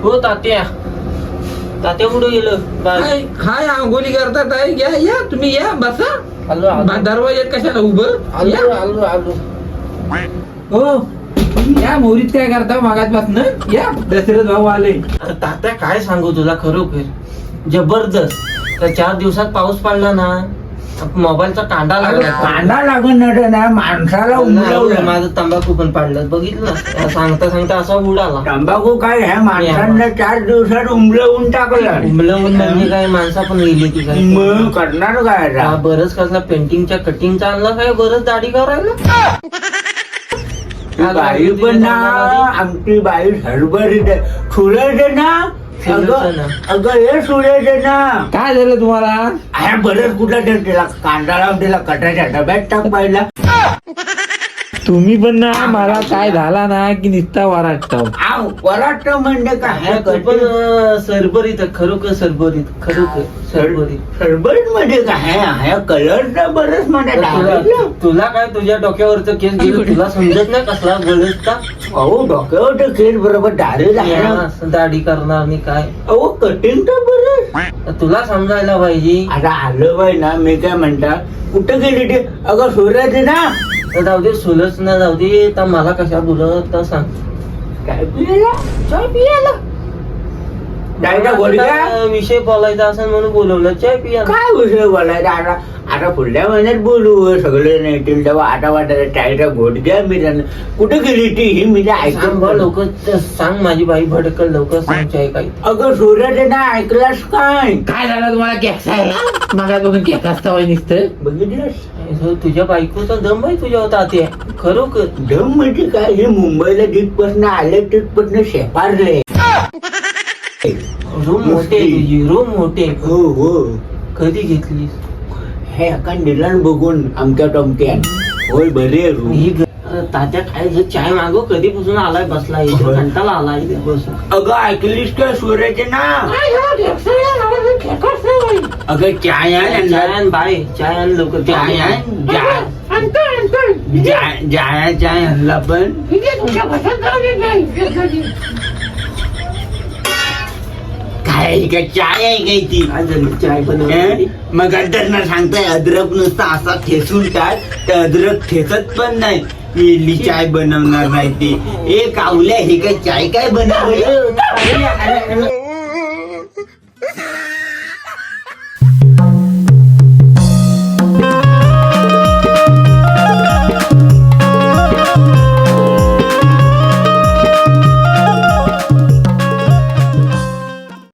हो तात्या, तात्या कुठं गेलं? हाय आंघोळी करतात आहे. या या तुम्ही या बसा. दरवाज्यात कशाला उभं? आलो आलो आलो. हो या मोरीत काय करता मागासपासून? या दशरथ भाऊ आले. तात्या काय सांगू तुला, खरोखर जबरदस्त. त्या 4 दिवसात पाऊस पडला ना, मोबाईलचा कांदा लागला. कांदा लागून ना माणसाला उमलवलं. माझं तंबाखू पण पाडलं, बघितलं सांगता सांगता असा उडाला. तंबाखू काय ह्या माणसांना 4 दिवसात उमलवून टाकलं. उमलवून म्हणजे काय, माणसा पण गेली ती काय. मग करणार काय आता? बरंच कसला पेंटिंगच्या कटिंगचा आणला काय, बरंच दाढी करायला. बाई पण ना, आमची बाई हरभरीत सुरेश ना. अगं हे सुरेश ना. काय झालं तुम्हाला? अरे बरंच कुठं त्याला कांदा लावून त्याला कटाच्या डब्यात टाक पाहिला. तुम्ही पण ना मला काय झाला ना की निस्ता वराटतो. वराटतो म्हणजे काय? पण सरभरीत, खरोखर सरभरीत, खरोखर सरभरीत. सरभरीत म्हणजे काय? कलरचा बरंच म्हणजे तुला काय, तुझ्या डोक्यावरचं केस गेलं, तुला समजत नाही कसला गरजता. अहो डोक्यावर केस बरोबर दाढी करणार नाही काय. अहो कटिंग तर बरं तुला समजायला पाहिजे. आता आलं बाई ना. मी काय म्हणता, कुठं गेली ते? अगं सूर्याच ना. जाऊ दे, सुलच ना जाऊ दे. तर मला कशा बोलत तर सांग. काय पियाला? चाय पियाला? डायरेक्ट गोडग्या विषय बोलायचा असं म्हणून बोलवलं. चाय पिया. काय विषय बोलायचा? आता पुढल्या महिन्यात बोलू, सगळे नेतील तेव्हा. आता वाटायला चायचा घोटग्या मी कुठे गेली ती ही मी ऐकून. लवकर सांग, माझी बाई भडकल, लवकर सांग चाय काही. अगं सूर्याचे ना ऐकलास काय? काय झालं तुम्हाला? केसायला मग तुम्ही केसाच निघतं बघितलंस? तुझ्या बायकोचा दम आहे तुझ्या होता ते, खरोखर. दम म्हणजे काय? हे मुंबईला जिथपासून आले तिथपासून शेपारले. रूम मोठे, तुझी रूम मोठे. हो हो. कधी घेतलीस? हे एका निलान बघून आमच्या टमक्यान. होय बरे रूम. तात्या काय चाय मागव, कधीपासून आलाय बसला इथे, घंटाला आलाय बस. अगं ऐकलीस का सूर्याचे ना? अगं चाय आण बाय, चाय आण लवकर. चाय आण. जाया चाय आणला पण. काय का चाय आहे काय ती? चाय बनव. मग अड्डर सांगताय अद्रक नुसता असा ठेसून टाक, तर अद्रक ठेचत पण नाही. इडली चाय बनवणार नाही ती. ए कावल्या, हे काय चाय काय बनवलं?